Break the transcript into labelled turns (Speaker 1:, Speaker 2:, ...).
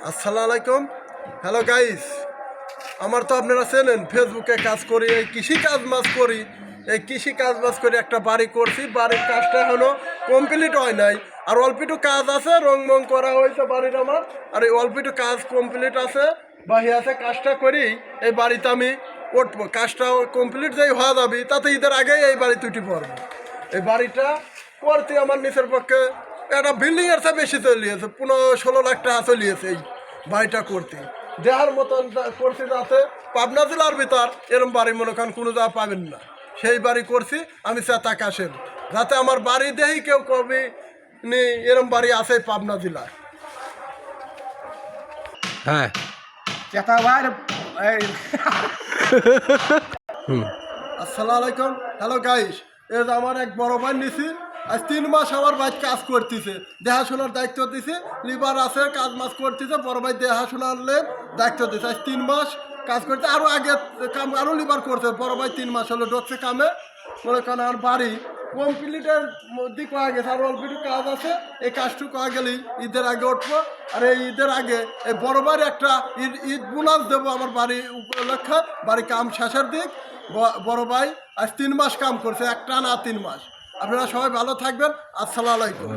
Speaker 1: আসসালামু আলাইকুম। Hello guys, আমার তো আপনারা চেনেন ফেসবুকে কাজ করি, এই কৃষি কাজ মাজ করি। এই কৃষি কাজ মাজ করে একটা বাড়ি করছি, বাড়ির কাজটা এখনো কমপ্লিট হয় নাই। আর অল্প একটু কাজ আছে, রং মং করা হয়েছে বাড়ির আমার। আর এই অল্প একটু কাজ কমপ্লিট আছে, বাহি আছে, কাজটা করি এই বাড়িতে আমি উঠবো। কাজটা কমপ্লিট যেই হওয়া যাবে তাতে ঈদের আগেই এই বাড়ি তুটি পড়বো। এই বাড়িটা করতে আমার নিচের পক্ষে একটা বিল্ডিংয়ের চেয়ে বেশি চলিয়েছে, 15-16 লাখ টাকা চলিয়েছে এই বাড়িটা করতে। দেহার মতন করছি, যাতে পাবনা জেলার ভিতর এরম বাড়ি মনে করেন কোনো যা পাবেন না, সেই বাড়ি করছি আমি চেতাক আসেন, যাতে আমার বাড়ি দেই কেউ কবি নি এরম বাড়ি আছে পাবনা জেলায়।
Speaker 2: হ্যাঁ
Speaker 3: চেতাবার
Speaker 1: আসসালামু আলাইকুম। হ্যালো গাইস, এর আমার এক বড় ভাই নিছি, আজ 3 মাস আমার ভাই কাজ করতেছে, দেখাশোনার দায়িত্ব দিছে। লিবার আছে, কাজ মাছ করতেছে, বড় ভাই দেখাশোনার দায়িত্ব দিছে। আজ 3 মাস কাজ করতে, আরও আগে কাম আরও লিবার করছে। বড় ভাই 3 মাস হলো ঢুকছে কামে। মনে করেন আমার বাড়ি কমপ্লিটের মধ্যে কয়া গেছে, আর অল্প একটু কাজ আছে। এই কাজটুকু কয়া গেলেই ঈদের আগে উঠবো। আর এই ঈদের আগে এই বড় ভাইয়ের একটা ঈদ বোনাস দেবো আমার বাড়ি উপলক্ষে। বাড়ি কাম শেষের দিক। বড় ভাই আজ 3 মাস কাম করছে, একটা না 3 মাস। আপনারা সবাই ভালো থাকবেন। আসসালামু আলাইকুম।